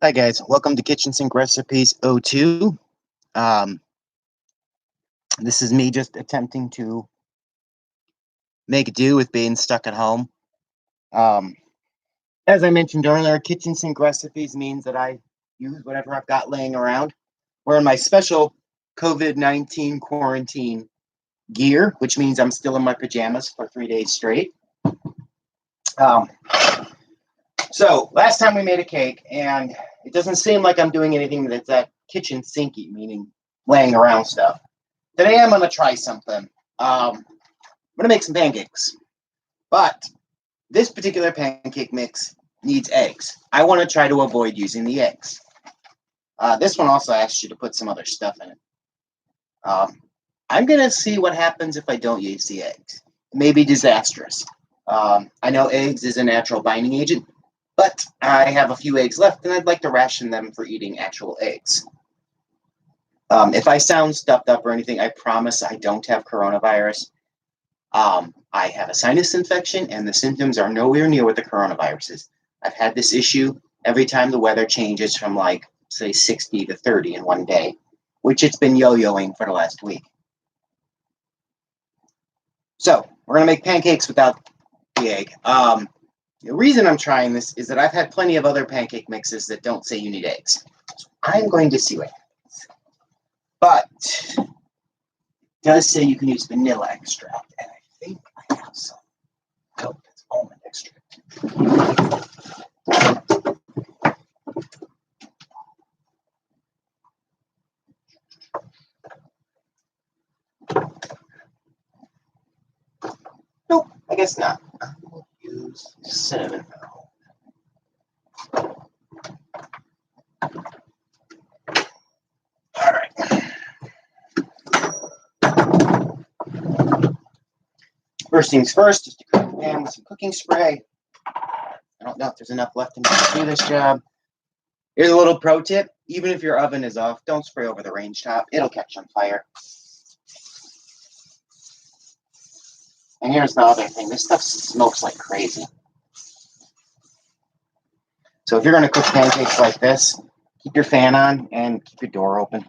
Hi guys, welcome to Kitchen Sink Recipes 02. Um, this is me just attempting to make do with being stuck at home. Um, as I mentioned earlier, Kitchen Sink Recipes means that I use whatever I've got laying around. Wearing my special COVID-19 quarantine gear, which means I'm still in my pajamas for 3 days straight. Um, so last time we made a cake, and it doesn't seem like I'm doing anything that's that kitchen sinky, meaning laying around stuff. Today I'm going to try something. I'm going to make some pancakes. But this particular pancake mix needs eggs. I want to try to avoid using the eggs. This one also asks you to put some other stuff in it. I'm going to see what happens if I don't use the eggs. It may be disastrous. I know eggs is a natural binding agent, but I have a few eggs left, and I'd like to ration them for eating actual eggs. If I sound stuffed up or anything, I promise I don't have coronavirus. I have a sinus infection, and the symptoms are nowhere near what the coronavirus is. I've had this issue every time the weather changes from, like, say, 60 to 30 in one day, which it's been yo-yoing for the last week. So, we're going to make pancakes without the egg. The reason I'm trying this is that I've had plenty of other pancake mixes that don't say you need eggs. So I'm going to see what happens. But it does say you can use vanilla extract, and I think I have some. Nope, it's almond extract. Nope, I guess not. We'll use cinnamon. All right. First things first, just to cook the pan with some cooking spray. I don't know if there's enough left in me to do this job. Here's a little pro tip. Even if your oven is off, don't spray over the range top. It'll catch on fire. And here's the other thing. This stuff smokes like crazy. So if you're going to cook pancakes like this, keep your fan on and keep your door open.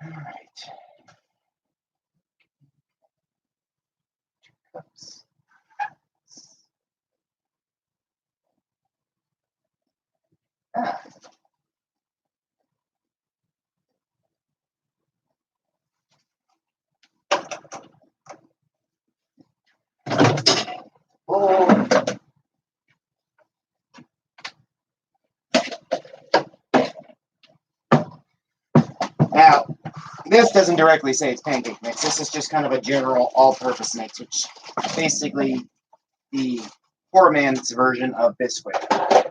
All right. 2 cups. Oh. Now, this doesn't directly say it's pancake mix. This is just kind of a general all-purpose mix, which is basically the poor man's version of Bisquick.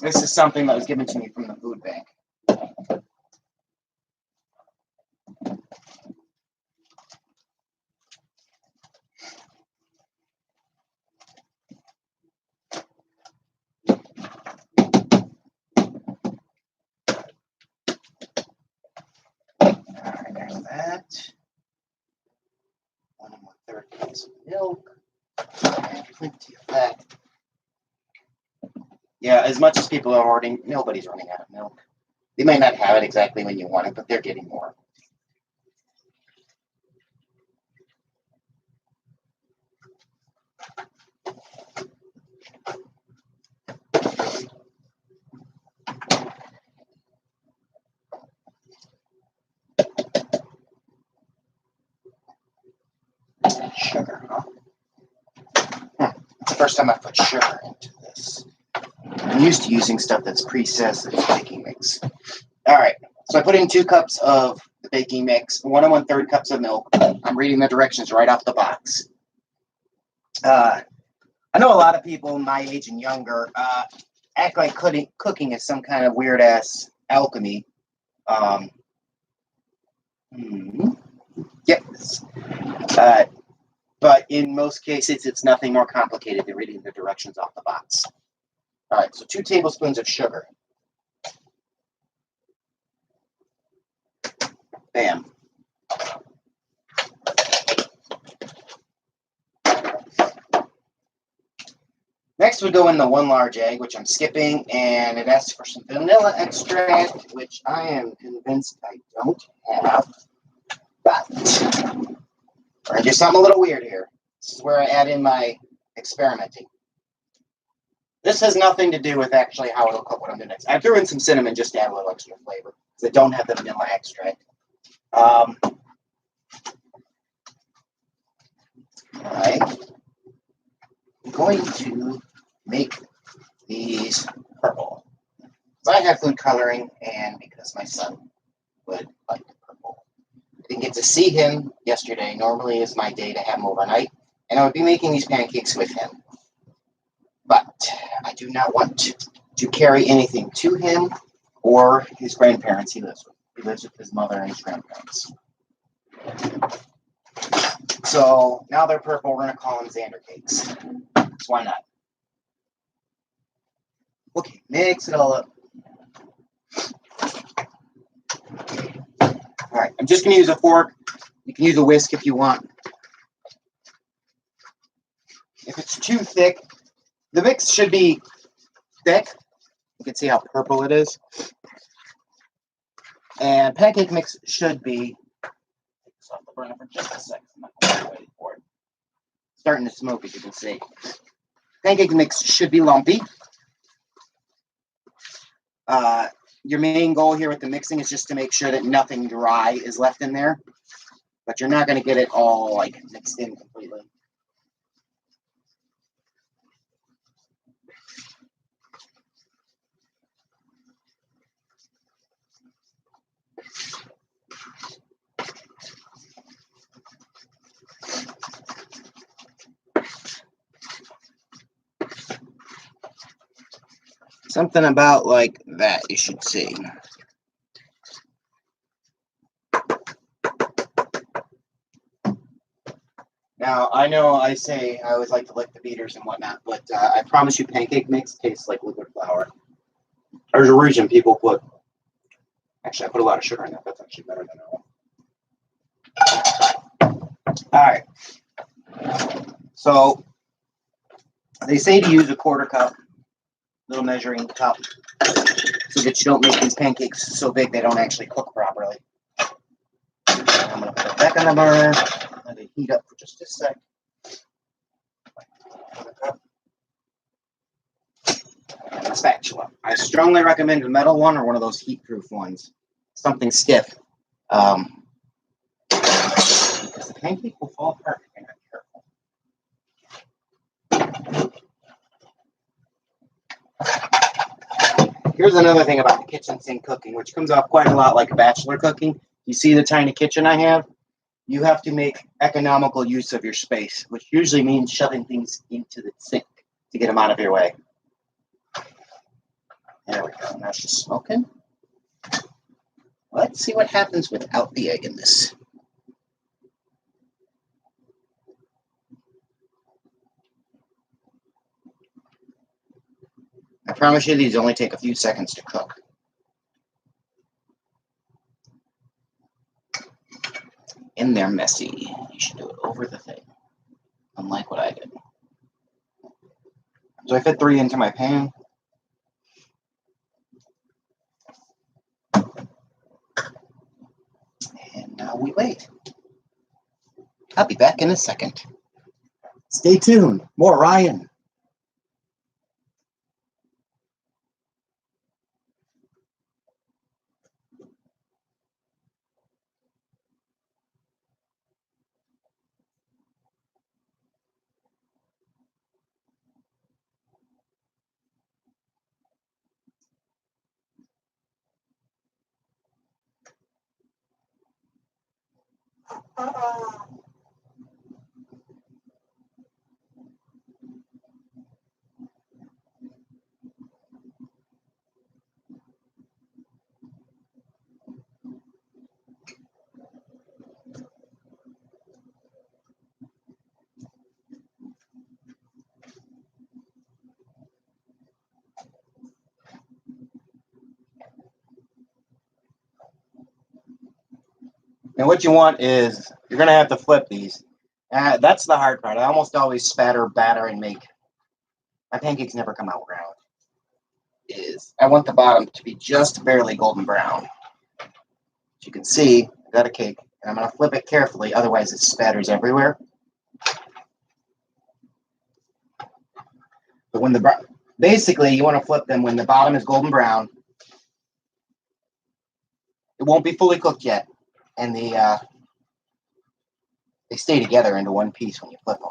This is something that was given to me from the food bank. Alright, there's that. 1 1/3 cups of milk. And plenty of that. Yeah, as much as people are ordering, nobody's running out of milk. They might not have it exactly when you want it, but they're getting more. Sugar, huh? It's the first time I've put sugar into this. I'm used to using stuff that's pre-says that it's baking mix. All right, so I put in 2 cups of the baking mix, 1 1/3 cups of milk. I'm reading the directions right off the box. I know a lot of people my age and younger act like cooking is some kind of weird-ass alchemy. Yes. But in most cases, it's nothing more complicated than reading the directions off the box. All right, so 2 tablespoons of sugar. Bam. Next, we go in the 1 large egg, which I'm skipping, and it asks for some vanilla extract, which I am convinced I don't have. But we're going to do something a little weird here. This is where I add in my experimenting. This has nothing to do with actually how it'll cook what I'm doing next. I threw in some cinnamon just to add a little extra flavor, because I don't have the vanilla extract. All right. I'm going to make these purple. So I have food coloring, and because my son would like the purple. I didn't get to see him yesterday. Normally is my day to have him overnight, and I would be making these pancakes with him. But I do not want to carry anything to him or his grandparents he lives with. He lives with his mother and his grandparents. So now they're purple. We're going to call them Xander cakes. So why not? Okay, mix it all up. All right, I'm just going to use a fork. You can use a whisk if you want. If it's too thick, the mix should be thick. You can see how purple it is. And pancake mix should be, take this off the burner for just a second. I'm not going to wait for it. Starting to smoke, as you can see. Pancake mix should be lumpy. Your main goal here with the mixing is just to make sure that nothing dry is left in there. But you're not going to get it all like mixed in completely. Something about like that you should see. Now, I know I say I always like to lick the beaters and whatnot, but I promise you pancake mix tastes like liquid flour. There's a reason people put, actually I put a lot of sugar in that. That's actually better than normal. All right. So they say to use a 1/4 cup, little measuring cup, so that you don't make these pancakes so big they don't actually cook properly. I'm going to put it back on the burner. Let it heat up for just a sec. And a spatula. I strongly recommend a metal one or one of those heat-proof ones. Something stiff. Because the pancake will fall apart if you're not careful. Here's another thing about the kitchen sink cooking, which comes off quite a lot like bachelor cooking. You see the tiny kitchen I have? You have to make economical use of your space, which usually means shoving things into the sink to get them out of your way. There we go. Now she's smoking. Let's see what happens without the egg in this. I promise you these only take a few seconds to cook. And they're messy. You should do it over the thing, unlike what I did. So I fit 3 into my pan. And now we wait. I'll be back in a second. Stay tuned. More Ryan. And what you want is, you're going to have to flip these. That's the hard part. I almost always spatter, batter, and make. My pancakes never come out round. I want the bottom to be just barely golden brown. As you can see, I got a cake, and I'm going to flip it carefully, otherwise it spatters everywhere. But when basically you want to flip them when the bottom is golden brown. It won't be fully cooked yet, and they stay together into one piece when you flip them.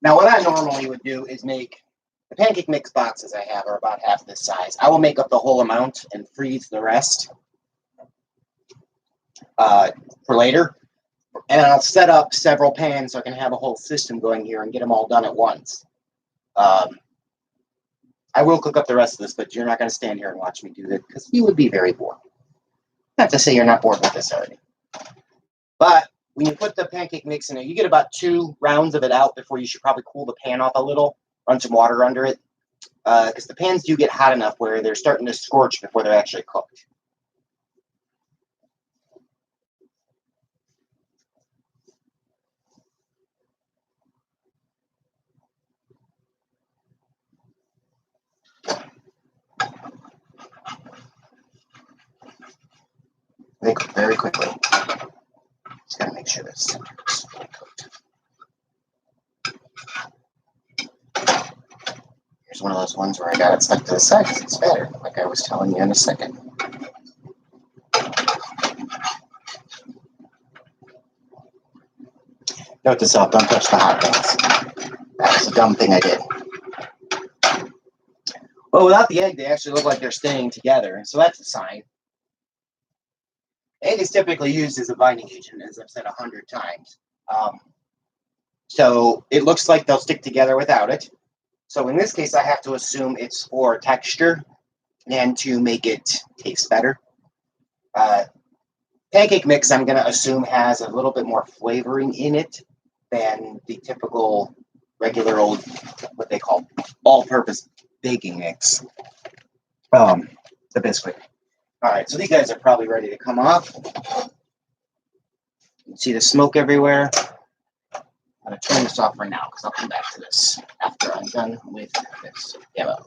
Now, what I normally would do is make the pancake mix boxes I have are about half this size. I will make up the whole amount and freeze the rest for later. And I'll set up several pans so I can have a whole system going here and get them all done at once. I will cook up the rest of this, but you're not going to stand here and watch me do this because you would be very bored. Not to say you're not bored with this already. But when you put the pancake mix in it, you get about 2 rounds of it out before you should probably cool the pan off a little. Run some water under it. Because the pans do get hot enough where they're starting to scorch before they're actually cooked. They cook very quickly. Just gotta make sure the center is fully cooked. Here's one of those ones where I got it stuck to the side because it's better, like I was telling you in a second. Note to self, don't touch the hot things. That was a dumb thing I did. Well, without the egg, they actually look like they're staying together, so that's a sign. Egg is typically used as a binding agent, as I've said 100 times. So it looks like they'll stick together without it. So in this case, I have to assume it's for texture and to make it taste better. Pancake mix, I'm going to assume, has a little bit more flavoring in it than the typical regular old, what they call all-purpose baking mix. The Bisquick. All right, so these guys are probably ready to come off. You can see the smoke everywhere. I'm going to turn this off right now because I'll come back to this after I'm done with this yellow.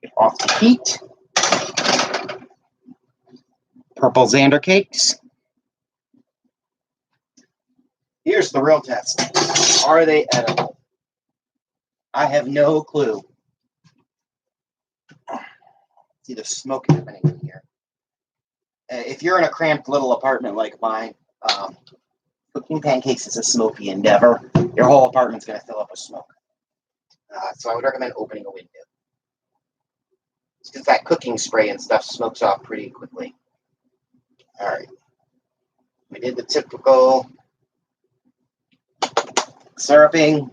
Get off the heat. Purple Xander cakes. Here's the real test. Are they edible? I have no clue. See the smoke happening in here. If you're in a cramped little apartment like mine, cooking pancakes is a smoky endeavor. Your whole apartment's going to fill up with smoke. So I would recommend opening a window. Because that cooking spray and stuff smokes off pretty quickly. All right. We did the typical syruping.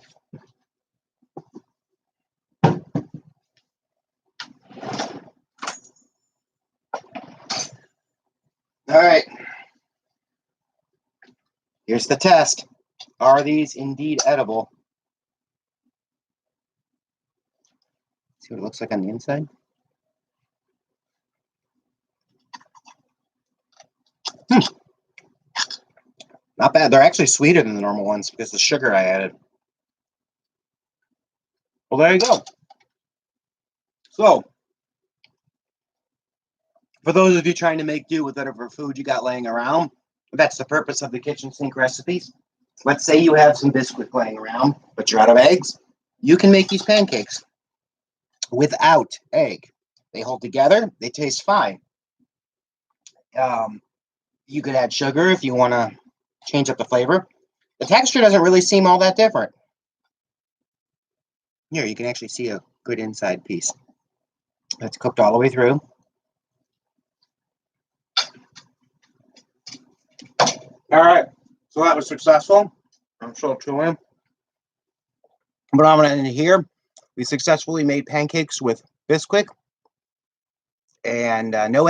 All right. Here's the test. Are these indeed edible? See what it looks like on the inside? Not bad. They're actually sweeter than the normal ones because of the sugar I added. Well, there you go. So, for those of you trying to make do with whatever food you got laying around, that's the purpose of the kitchen sink recipes. Let's say you have some Bisquick laying around, but you're out of eggs. You can make these pancakes without egg. They hold together. They taste fine. You could add sugar if you want to change up the flavor. The texture doesn't really seem all that different. Here, you can actually see a good inside piece. It's cooked all the way through. All right, so that was successful. I'm so chewing. But I'm going to end it here. We successfully made pancakes with Bisquick and no